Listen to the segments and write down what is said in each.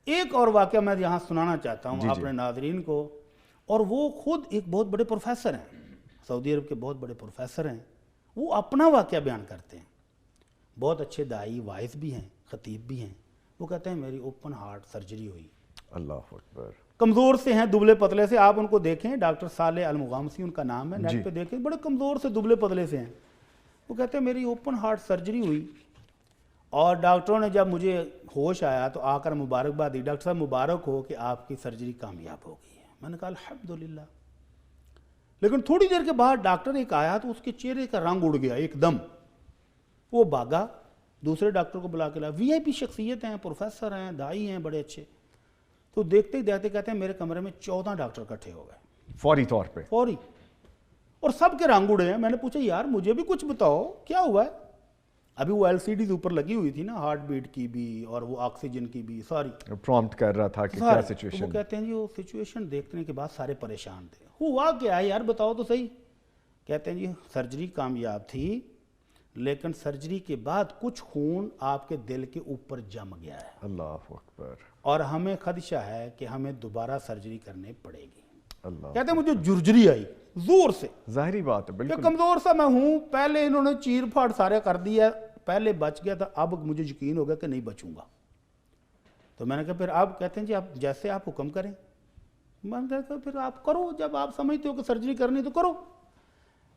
ایک اور واقعہ میں یہاں سنانا چاہتا ہوں اپنے ناظرین کو، اور وہ خود ایک بہت بڑے پروفیسر ہیں، سعودی عرب کے بہت بڑے پروفیسر ہیں، وہ اپنا واقعہ بیان کرتے ہیں، بہت اچھے داعی واعظ بھی ہیں، خطیب بھی ہیں۔ وہ کہتے ہیں میری اوپن ہارٹ سرجری ہوئی، اللہ اکبر، کمزور سے ہیں، دبلے پتلے سے، آپ ان کو دیکھیں، ڈاکٹر صالح المغامسی ان کا نام ہے، نیٹ پہ دیکھیں، بڑے کمزور سے دبلے پتلے سے ہیں۔ وہ کہتے ہیں میری اوپن ہارٹ سرجری ہوئی، اور ڈاکٹروں نے جب مجھے ہوش آیا تو آ کر مبارکباد دی، ڈاکٹر صاحب مبارک ہو کہ آپ کی سرجری کامیاب ہو گئی ہے۔ میں نے کہا الحمدللہ۔ لیکن تھوڑی دیر کے بعد ڈاکٹر ایک آیا تو اس کے چہرے کا رنگ اڑ گیا ایک دم، وہ بھاگا، دوسرے ڈاکٹر کو بلا کے لایا، وی آئی پی شخصیت ہیں، پروفیسر ہیں، داعی ہیں بڑے اچھے۔ تو دیکھتے ہی دیکھتے کہتے ہیں میرے کمرے میں 14 ڈاکٹر اکٹھے ہو گئے فوری طور پہ، فوری، اور سب کے رنگ اڑے ہیں۔ میں نے پوچھا یار مجھے بھی کچھ بتاؤ کیا ہوا ہے؟ ابھی وہ ایل سی ڈیز اوپر لگی ہوئی تھی نا، ہارٹ بیٹ کی بھی اور وہ آکسیجن کی بھی، ساری پرومپٹ کر رہا تھا کہ کیا سچویشن۔ وہ کہتے ہیں جی وہ سچویشن دیکھنے کے بعد سارے پریشان تھے، ہوا کیا ہے یار بتاؤ تو صحیح۔ کہتے ہیں جی سرجری کامیاب تھی، لیکن سرجری کے بعد کچھ خون آپ کے دل کے اوپر جم گیا ہے، اللہ اکبر، اور ہمیں خدشہ ہے کہ ہمیں دوبارہ سرجری کرنے پڑے گی۔ اللہ، کہتے ہیں مجھے جرجری آئی زور سے، ظاہری بات ہے، کہ بالکل کمزور سا میں ہوں، پہلے انہوں نے چیر پھاڑ سارے کر دیا، پہلے بچ گیا تھا، اب مجھے یقین ہو گیا کہ نہیں بچوں گا۔ تو میں نے کہا پھر آپ کہتے ہیں جی آپ جیسے آپ حکم کریں۔ میں نے کہا پھر آپ کرو، جب آپ سمجھتے ہو کہ سرجری کرنی تو کرو۔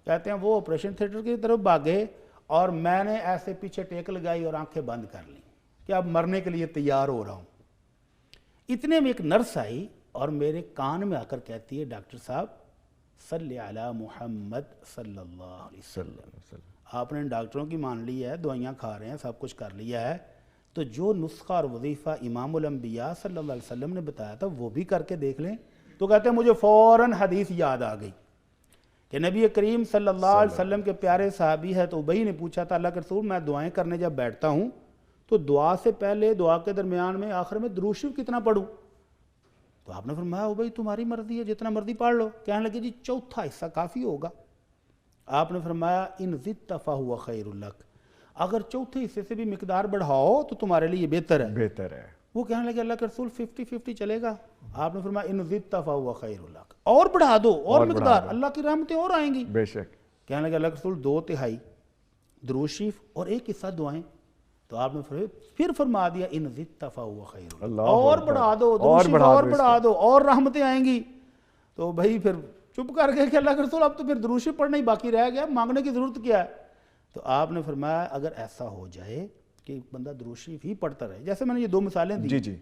کہتے ہیں وہ آپریشن تھیٹر کی طرف بھاگے، اور میں نے ایسے پیچھے ٹیک لگائی اور آنکھیں بند کر لیں کہ اب مرنے کے لیے تیار ہو رہا ہوں۔ اتنے میں ایک نرس آئی اور میرے کان میں آ کر کہتی ہے ڈاکٹر صاحب صلی علی محمد صلی اللہ علیہ وسلم، آپ نے ڈاکٹروں کی مان لی ہے، دوائیاں کھا رہے ہیں، سب کچھ کر لیا ہے، تو جو نسخہ اور وظیفہ امام الانبیاء صلی اللہ علیہ وسلم نے بتایا تھا وہ بھی کر کے دیکھ لیں۔ تو کہتے ہیں مجھے فوراً حدیث یاد آ گئی کہ نبی کریم صلی اللہ علیہ وسلم کے پیارے صحابی ہے تو ابی نے پوچھا تھا اللہ کے رسول میں دعائیں کرنے جب بیٹھتا ہوں تو دعا سے پہلے، دعا کے درمیان میں، آخر میں درود شریف کتنا پڑھوں؟ تو آپ نے فرمایا ابی تمہاری مرضی ہے، جتنا مرضی پڑھ لو۔ کہنے لگے جی چوتھا حصہ کافی ہوگا۔ آپ نے فرمایا ان زدت فہو خیر لک، اگر چوتھے حصے سے بھی مقدار بڑھاؤ تو تمہارے لیے بہتر ہے۔ بہتر ہے۔ وہ کہنے لگے اللہ کے رسول 50-50 چلے گا؟ آپ نے فرمایا ان زدت فہو خیر لک، اور بڑھا دو، اور مقدار، اللہ کی رحمتیں اور آئیں گی۔ بے شک۔ کہنے لگے اللہ کے رسول 2/3 درود شریف اور 1 حصہ دعائیں۔ تو آپ نے پھر فرما دیا ان زدت فہو خیر لک، اور بڑھا دو، درود شریف اور بڑھا دو، اور رحمتیں آئیں گی۔ تو بھائی پھر چپ کر گئے کہ اللہ کے رسول اب تو پھر درود شریف پڑھنا ہی باقی رہ گیا، مانگنے کی ضرورت کیا ہے؟ تو آپ نے فرمایا اگر ایسا ہو جائے کہ بندہ درود شریف ہی پڑھتا رہے، جیسے میں نے یہ 2 مثالیں دی، جی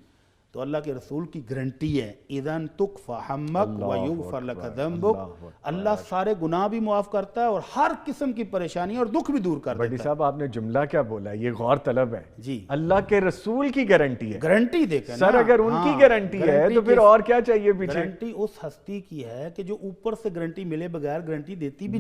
تو اللہ کے رسول کی گارنٹی ہے اذن تکفی ہمک ویغفر لک ذنبک، اللہ سارے گناہ بھی معاف کرتا ہے اور ہر قسم کی پریشانی اور دکھ بھی دور کر دیتا ہے۔ بڑی صاحب آپ نے جملہ کیا بولا، یہ غور طلب ہے۔ جی اللہ کے رسول کی گارنٹی ہے، گارنٹی دے کے سر اگر ان کی گارنٹی ہے تو پھر اور کیا چاہیے پیچھے؟ گارنٹی اس ہستی کی ہے کہ جو اوپر سے گارنٹی ملے بغیر گارنٹی دیتی بھی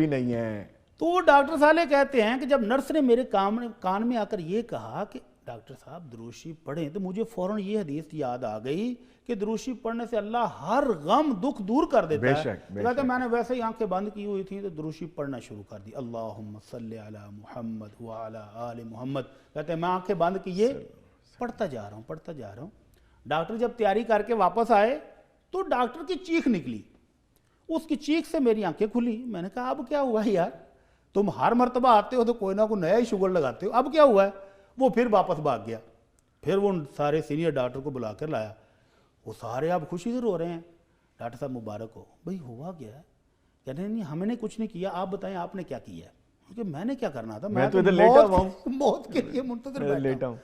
نہیں ہے۔ تو وہ ڈاکٹر صالح کہتے ہیں کہ جب نرس نے میرے کان میں آ کر یہ کہا کہ ڈاکٹر صاحب درود شریف پڑھیں، تو مجھے فوراً یہ حدیث یاد آ گئی کہ درود شریف پڑھنے سے اللہ ہر غم دکھ دور کر دیتا ہے۔ کہتے ہیں میں نے ویسے ہی آنکھیں بند کی ہوئی تھیں تو درود شریف پڑھنا شروع کر دی، اللہم صلی علی محمد وعلی آل محمد۔ کہتے ہیں میں آنکھیں بند کیے پڑھتا جا رہا ہوں۔ ڈاکٹر جب تیاری کر کے واپس آئے تو ڈاکٹر کی چیخ نکلی، اس کی چیخ سے میری آنکھیں کھلی۔ میں نے کہا اب کیا ہوا ہے یار، تم ہر مرتبہ آتے ہو تو کوئی نہ کوئی نیا ہی شوگر لگاتے ہو، اب کیا ہوا ہے؟ وہ پھر واپس بھاگ گیا، پھر وہ سارے سینئر ڈاکٹر کو بلا کر لایا، وہ سارے اب خوشی سے رو رہے ہیں، ڈاکٹر صاحب مبارک ہو۔ بھئی ہوا گیا ہے؟ کہتے ہیں نہیں ہم نے کچھ نہیں کیا، آپ بتائیں آپ نے کیا کیا ہے؟ کہ میں نے کیا کرنا تھا، میں تو ادھر لیٹا ہوا ہوں، موت کے لیے منتظر بیٹھا ہوں۔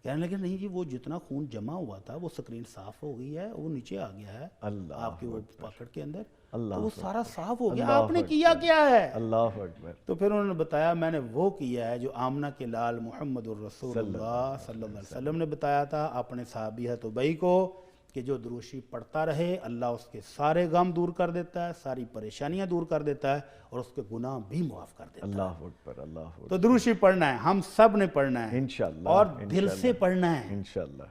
کہنے لگے نہیں جی وہ جتنا خون جمع ہوا تھا وہ سکرین صاف ہو گئی ہے، وہ نیچے آ گیا ہے آپ کے وہ پاکٹ کے اندر، تو وہ سارا صاف ہو گیا، آپ نے کیا کیا ہے؟ اللہ اکبر۔ تو پھر انہوں نے بتایا میں نے وہ کیا ہے جو آمنہ کے لال محمد الرسول اللہ صلی اللہ علیہ وسلم نے بتایا تھا اپنے صحابی ہے ابی کو، کہ جو درود شریف پڑھتا رہے اللہ اس کے سارے غم دور کر دیتا ہے، ساری پریشانیاں دور کر دیتا ہے اور اس کے گناہ بھی معاف کر دیتا ہے۔ اللہ اکبر، اللہ اکبر۔ تو درود شریف پڑھنا ہے، ہم سب نے پڑھنا ہے، انشاءاللہ، اور دل سے پڑھنا ہے، انشاءاللہ۔